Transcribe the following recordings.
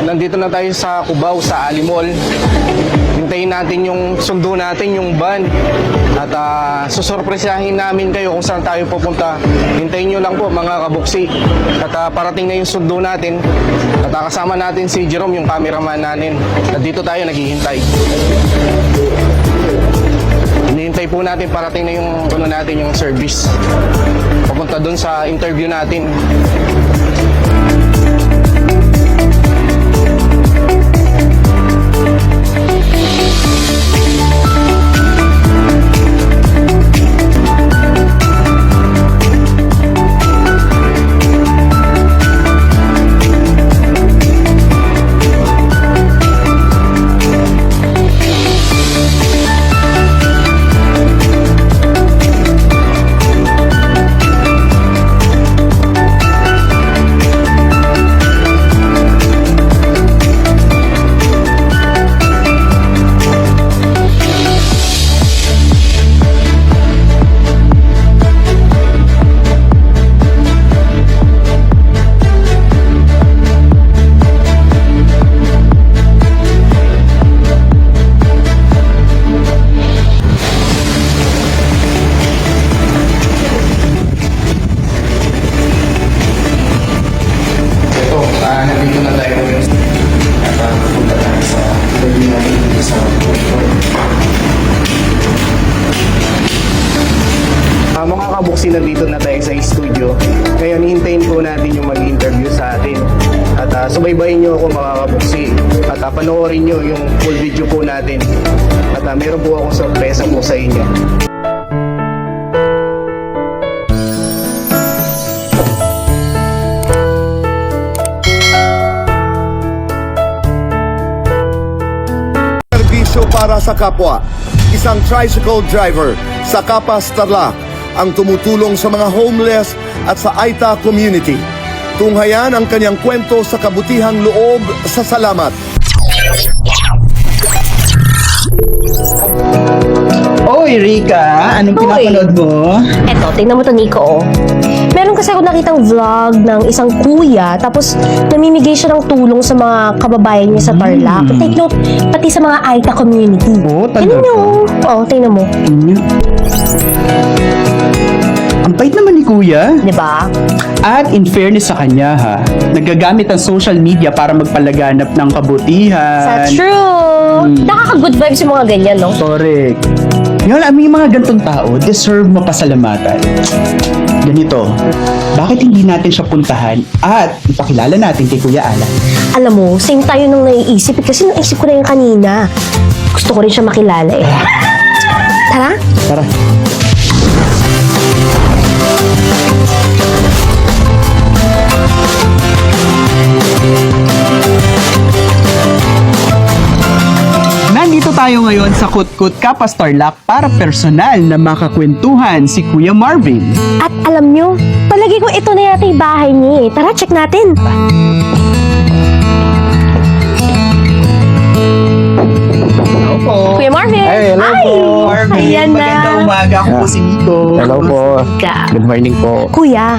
Nandito na tayo sa Cubao, sa Ali Mall. Hintayin natin yung sundo natin, yung van. At susurpresahin namin kayo kung saan tayo pupunta. Hintayin nyo lang po mga kabuksi. At parating na yung sundo natin. At kasama natin si Jerome, yung cameraman natin. At dito tayo naghihintay. Hinihintay po natin parating na yung natin, yung service. Papunta dun sa interview natin. Nandito na tayo ngayon. Punta tayo sa interview natin sa mga kabuksi, nandito na tayo sa studio. Kaya nihintayin po natin yung mag-interview sa atin. At subaybayin nyo ako mga kabuksi. At panoorin nyo yung full video po natin. At meron po akong sorpresa po sa inyo. Para sa kapwa, isang tricycle driver sa Kapas, Tarlac ang tumutulong sa mga homeless at sa Aita community. Tunghayan ang kanyang kwento sa kabutihang loob sa salamat. Oy, Rika! Anong pinapanood mo? Eto, tingnan mo to, Nico. Meron kasi ako nakitang vlog ng isang kuya, tapos namimigay siya ng tulong sa mga kababayan niya sa Tarlac. Take note, pati sa mga Aita community. Oo, talaga? Tingnan nyo. Oo, tingnan mo. Ang bait naman ni Kuya. Diba? At in fairness sa kanya ha, nagagamit ang social media para magpalaganap ng kabutihan. That's true. Nakaka-good vibes yung mga ganyan, no? Correct. Ngayon, may mga gantong tao, deserve mapasalamatan. Ganito, bakit hindi natin siya puntahan at ipakilala natin kay Kuya Alan? Alam mo, same tayo nung naiisip. Kasi naisip ko na yung kanina. Gusto ko rin siya makilala eh. Tara? Tara. Nandito tayo ngayon sa Kutkut, Kapas, Tarlac para personal na makakwentuhan si Kuya Marvin. At alam nyo, palagi ko ito na yata yung bahay niya eh. Tara, check natin. Hello po. Kuya Marvin! Hey, hello po. Marvin, Ayan na. magandang umaga. Ako po si Nico. Hello po. Ka. Good morning po. Kuya,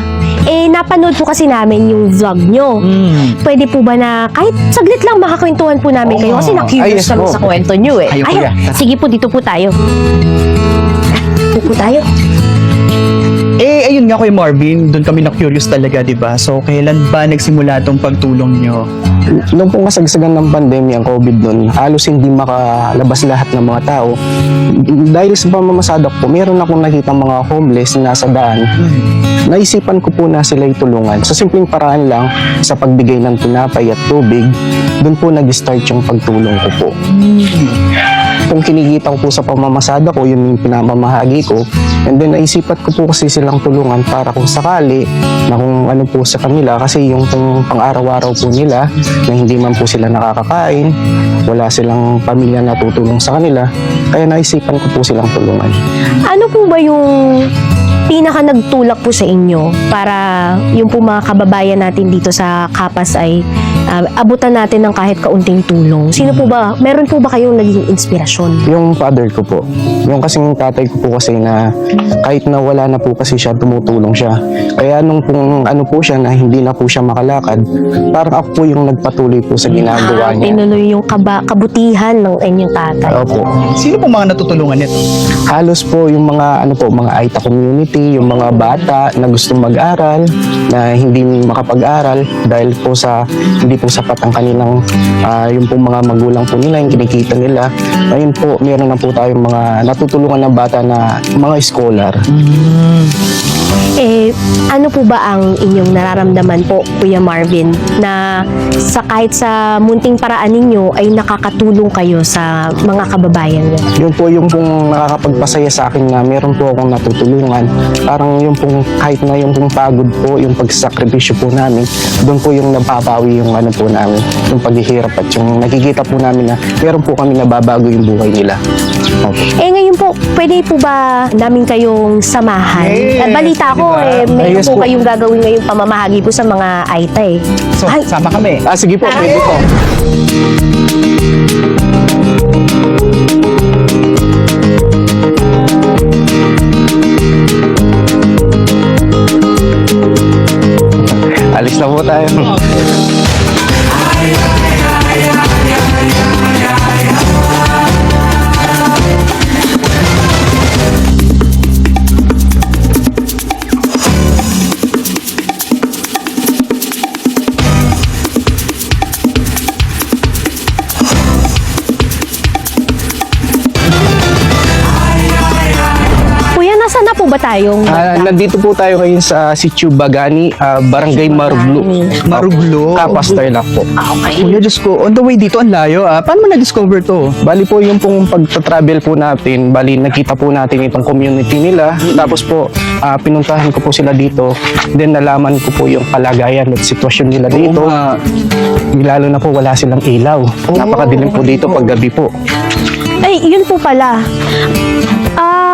napanood po kasi namin yung vlog nyo. Pwede po ba na kahit saglit lang makakwentuhan po namin kayo? Kasi na-curious yes kami po. sa kwento nyo eh. Ayaw, kuya. Sige po, dito po tayo. Dito po tayo. Ayun nga Kuya Marvin, doon kami na-curious talaga, di ba? So, kailan ba nagsimula tong pagtulong nyo? Noong pong kasagsagan ng pandemya, ang COVID noon, halos hindi makalabas lahat ng mga tao. Dahil sa pamamasadok po, meron akong nakita mga homeless na nasa daan. Naisipan ko po na sila itulungan. Sa simpleng paraan lang, sa pagbigay ng tinapay at tubig, doon po nag-start yung pagtulong ko po. Kung kinikita ko po sa pamamasada ko, yun yung pinamamahagi ko. And then naisipan ko po kasi silang tulungan para kung sakali na kung ano po sa kanila, kasi yung pang-araw-araw po nila na hindi man po sila nakakakain, wala silang pamilya na tutulong sa kanila, kaya naisipan ko po silang tulungan. Ano po ba yung pinaka nagtulak po sa inyo para yung po mga kababayan natin dito sa Kapas ay abutan natin ng kahit kaunting tulong. Sino po ba, meron po ba kayong naging inspirasyon? Yung father ko po, yung kasing tatay ko po kasi na kahit na wala na po kasi siya, tumutulong siya. Kaya nung pong ano po siya na hindi na po siya makalakad, parang ako po yung nagpatuloy po sa ginagawa niya. Tinuloy yung kabutihan ng inyong tatay. Opo. Sino po mga natutulungan nito? Halos po yung mga ano po, mga AITA community, yung mga bata na gustong mag-aral, na hindi makapag-aral dahil po sa hindi po sapat ang kanilang yung po mga magulang po nila, yung kinikita nila. Ayun po, meron na po tayong mga natutulungan ng bata na mga scholar. Ano po ba ang inyong nararamdaman po, Kuya Marvin, na kahit sa munting paraan ninyo ay nakakatulong kayo sa mga kababayan niyo? Yun po yung pong nakakapagpasaya sa akin na meron po akong natutulungan. Parang yung pong kahit na yung pong pagod po, yung pagsakripisyo po namin, doon po yung napapawi yung ano po namin, yung paghihirap at yung nakikita po namin na meron po kami nababago yung buhay nila. Opo. Ngayon po, pwede po ba namin kayong samahan? Yes, Balita ko, diba? may Yes po po. kayong gagawin ngayong pamamahagi po sa mga AITA eh. So, Ay. sama kami. Sige po, pwede po. Alis na po tayo. Kuya, nasaan na po ba tayong? Nandito po tayo ngayon sa Sitio Bagani, Barangay Maruglo. Maruglo. Kapas Tarlac po. Okay. Kuya, Diyos ko, on the way dito, ang layo. Paano mo na-discover to? Bali po yung pong pagta-travel po natin, bali nakita po natin itong community nila. Tapos po, pinuntahan ko po sila dito. Then nalaman ko po yung kalagayan at sitwasyon nila dito. Lalo na po wala silang ilaw. Napakadilim po dito pag gabi po. Ay, yun po pala.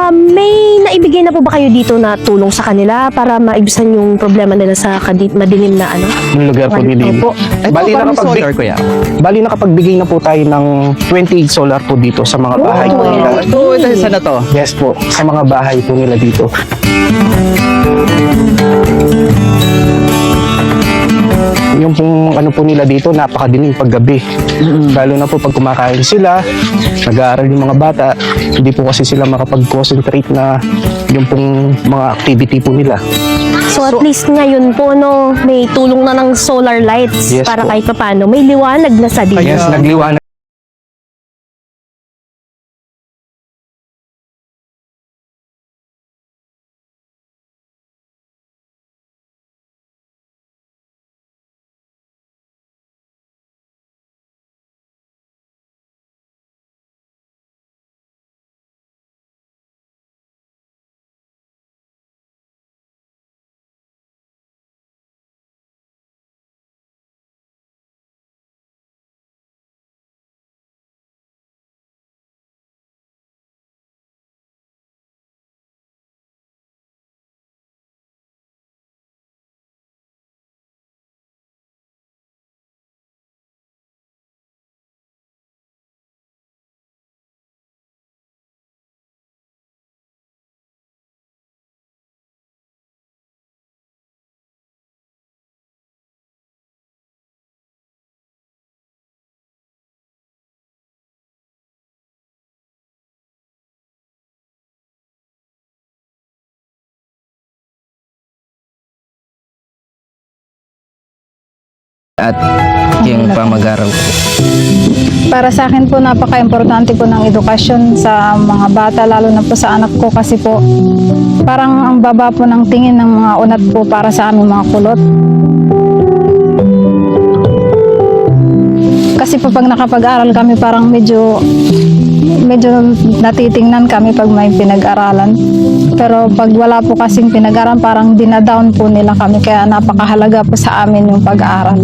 May naibigay na po ba kayo dito na tulong sa kanila para maibsan yung problema nila sa madilim na ano? Yung lugar po dilim. Opo. Ito, paano solar, kuya? Bali nakapagbigay na po tayo ng 28 solar po dito sa mga bahay po nila. Ito, saan na to? Yes po, sa mga bahay po nila dito. Yung pong ano po nila dito, napakadilim paggabi. Lalo na po pag kumakain sila, nag-aaral yung mga bata, hindi po kasi sila makapag-concentrate na yung pong mga activity po nila. So at least ngayon po no, may tulong na ng solar lights Yes para po. kahit paano may liwanag na sa dilim. Yes, nagliwanag. at yung pamag-aral ko. Para sa akin po, napaka-importante po ng edukasyon sa mga bata, lalo na po sa anak ko kasi po parang ang baba po ng tingin ng mga unat po para sa aming mga kulot. Kasi po pag nakapag-aral kami parang medyo natitingnan kami pag may pinag-aralan. Pero pag wala po kasing pinag-aralan, parang dinadown po nila kami. Kaya napakahalaga po sa amin yung pag-aaral.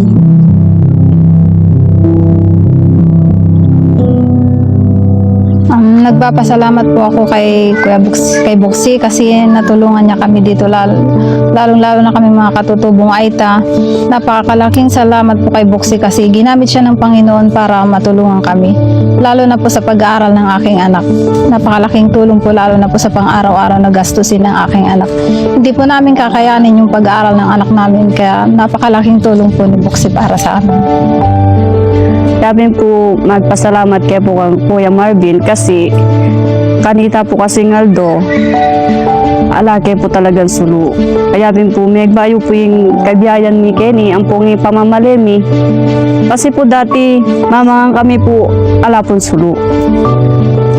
Nagpapasalamat po ako kay kay Buksi kasi natulungan niya kami dito lalong-lalo na kami mga katutubong Aita. Napakalaking salamat po kay Buksi kasi ginamit siya ng Panginoon para matulungan kami. Lalo na po sa pag-aaral ng aking anak. Napakalaking tulong po lalo na po sa pang-araw-araw na gastusin ng aking anak. Hindi po namin kakayanin yung pag-aaral ng anak namin kaya napakalaking tulong po ni Buksi para sa amin. Kami po magpasalamat kay po kang Kuya Marvin kasi kanita po kasi ngaldo alake po talagang sulu. Kaya din po may bayo po yung kabiyayan mi Kenny ang pong pamamalemi kasi po dati mamangang kami po alapon sulu.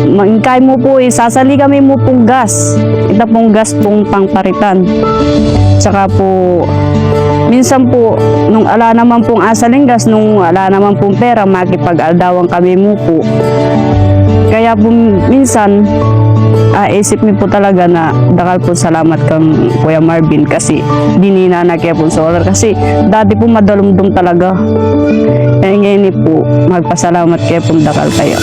Mangkay mo po sasali kami mo pong gas. Ito pong gas pong pangparitan. Tsaka po minsan po, nung ala naman pong asaling gas, nung ala naman pong pera, makipag-aldawan kami mo po. Kaya po minsan, isip mi po talaga na dakal po salamat kang Kuya Marvin kasi dinina na kaya po solar kasi dati po madalumdum talaga. Kaya ngayon po, magpasalamat kaya po dakal kayo.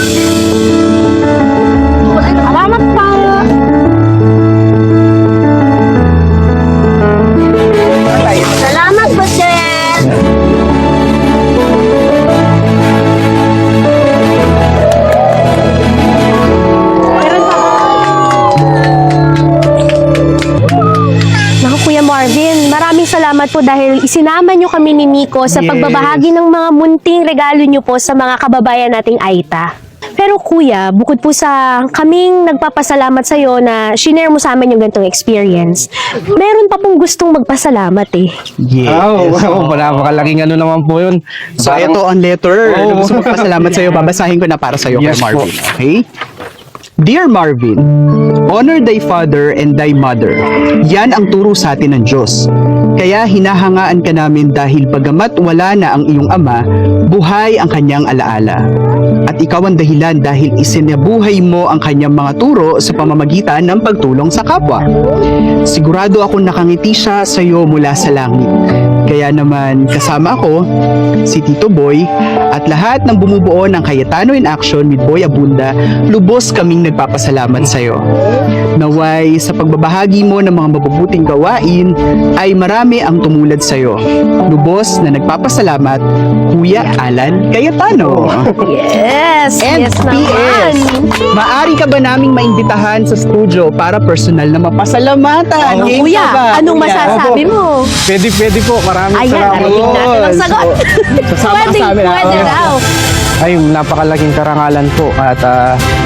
Salamat pa! Salamat po, Jen! Naku, Kuya Marvin, maraming salamat po dahil isinama nyo kami ni Nico sa pagbabahagi ng mga munting regalo nyo po sa mga kababayan nating Aita. Pero kuya, bukod po sa kaming nagpapasalamat sa'yo na shinare mo sa amin yung ganitong experience, meron pa pong gustong magpasalamat eh. Yes. Wow, napakalaking ano naman po yun. So, ito ang letter. Oo. Gusto ko pasalamat sa'yo. Babasahin ko na para sa'yo, Yes Kuya Marvin. po. Okay? Dear Marvin, honor thy father and thy mother. Yan ang turo sa atin ng Diyos. Kaya hinahangaan ka namin dahil bagamat wala na ang iyong ama, buhay ang kanyang alaala. At ikaw ang dahilan dahil isinabuhay mo ang kanyang mga turo sa pamamagitan ng pagtulong sa kapwa. Sigurado akong nakangiti siya sa iyo mula sa langit. Kaya naman kasama ako, si Tito Boy, at lahat ng bumubuo ng Cayetano in Action with Boy Abunda, lubos kaming nagpapasalamat sa iyo. Naway sa pagbabahagi mo ng mga mabubuting gawain ay marami ang tumulad sa iyo. Lubos na nagpapasalamat, Kuya Alan Cayetano. Yes! And yes PS, naman! maaari ka ba naming maimbitahan sa studio para personal na mapasalamatan? Game Kuya, ka ba, anong Kuya? masasabi mo? Pwede po. Maraming Ayan, salamat. narinig natin ang sagot. Sasama ka sa amin, ha? Pwede Oo. daw. Ay, napakalaking karangalan po at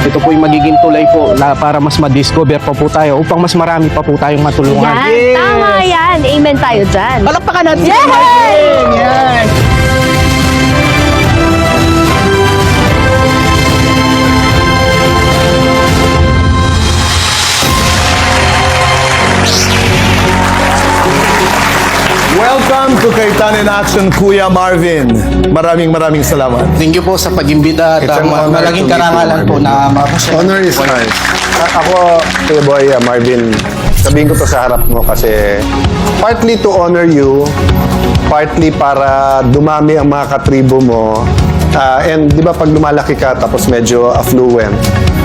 ito po yung magiging tulay po para mas ma-discover pa po tayo upang mas marami pa po tayong matulungan. Yan, Yes. tama yan. Amen tayo dyan. Palakpakan natin si Yay! Marvin! Yan! Welcome to Cayetano in Action, Kuya Marvin. Maraming salamat. Thank you po sa pag-imbita at It's an honor malaking to meet you, karangalan po Marvin. na makapasya. Honor is mine. Ako, Kuya Boy, Marvin, sabihin ko to sa harap mo kasi partly to honor you, partly para dumami ang mga katribo mo. And di ba pag lumalaki ka tapos medyo affluent,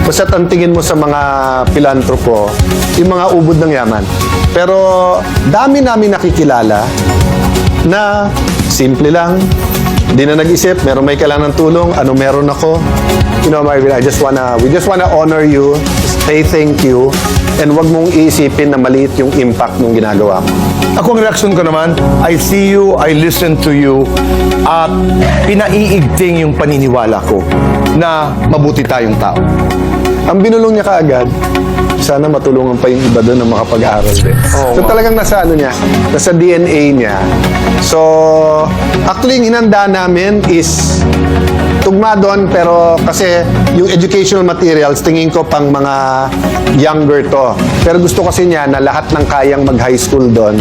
kung sa tantingin mo sa mga pilantropo, yung mga ubod ng yaman. Pero dami namin nakikilala na simple lang, di na nag-isip, meron may kailangan ng tulong, ano meron ako. You know, Marvin, we just wanna honor you, say thank you, and wag mong iisipin na maliit yung impact ng ginagawa mo. Ako ang reaksyon ko naman, I see you, I listen to you, at pinaiigting yung paniniwala ko na mabuti tayong tao. Ang binulong niya kaagad, sana matulungan pa yung iba doon na makapag-aaral din. So talagang nasa ano niya, nasa DNA niya. So actually yung hinanda namin is tugma doon pero kasi yung educational materials tingin ko pang mga younger to. Pero gusto kasi niya na lahat ng kayang mag-high school doon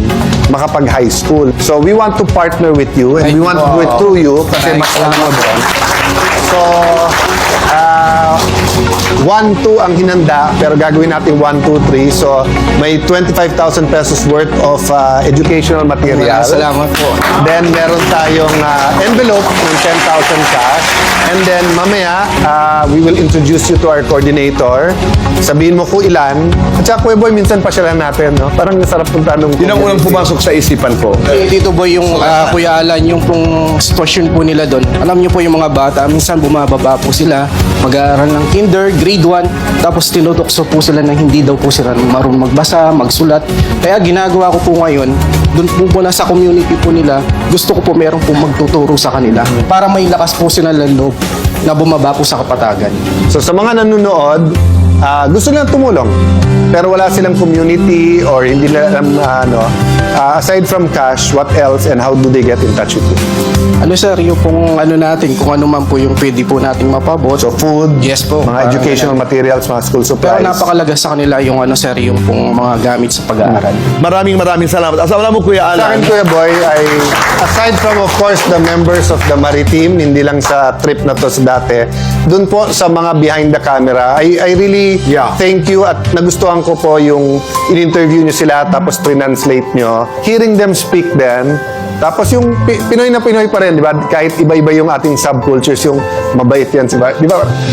makapag-high school. So we want to partner with you and we want to do it through you kasi mas ano doon. So 1-2 ang hinanda, pero gagawin natin 1-2-3. So, may 25,000 pesos worth of educational material. Salamat po. Then, meron tayong envelope ng 10,000 cash. And then, mamaya, we will introduce you to our coordinator. Sabihin mo kung ilan. At saka, Kuya Boy, minsan pasyalan natin, no? Parang nasarap punta nung Yun ang unang pumasok sa isipan ko. Dito po yung Kuya Alan, yung pong sitwasyon po nila doon. Alam niyo po yung mga bata, minsan bumababa po sila, mag-aaral ng kinder, grade 1, tapos tinutokso po sila na hindi daw po sila marunong magbasa, magsulat. Kaya ginagawa ko po ngayon, doon po na sa community po nila, gusto ko po meron po magtuturo sa kanila para may lakas po sila ng loob na bumaba po sa kapatagan. So sa mga nanonood, gusto nilang tumulong pero wala silang community or hindi nila alam aside from cash, what else and how do they get in touch with you? Ano sir, yung pong ano natin, kung ano man po yung pwede po nating mapabot. So food, Yes po. mga educational materials, mga school Pero supplies. napakalaga sa kanila yung ano sir, yung pong mga gamit sa pag-aaral. Maraming salamat. Asawa mo, Kuya Sa akin, Alan. Kuya Boy, ay aside from of course the members of the Maritime, hindi lang sa trip na to sa dati, dun po sa mga behind the camera, I really thank you at nagustuhan ko po yung in-interview nyo sila tapos translate nyo. Hearing them speak then, tapos yung Pinoy na Pinoy pa rin, di ba? Kahit iba-iba yung ating subcultures, yung mabait yan, di ba?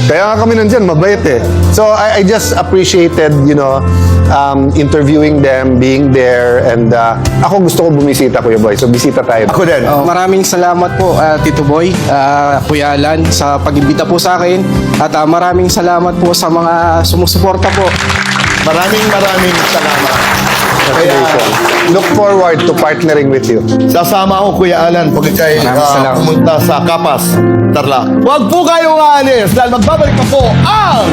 Kaya nga kami nandyan, mabait eh. So I just appreciated, interviewing them, being there, and ako gusto ko bumisita, Kuya Boy. So bisita tayo. Ako din. Maraming salamat po, Tito Boy, Kuya Alan, sa pag-imbita po sa akin. At maraming salamat po sa mga sumusuporta po. Maraming salamat. Kaya Look forward to partnering with you. sasama ako, Kuya Alan, pag ikay Maraming salamat. pumunta sa Kapas, Tarlac. Huwag po kayong aalis dahil magbabalik pa po ang...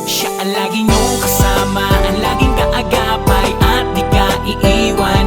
Siya ang lagi niyong kasama, ang laging kaagapay at di ka iiwan.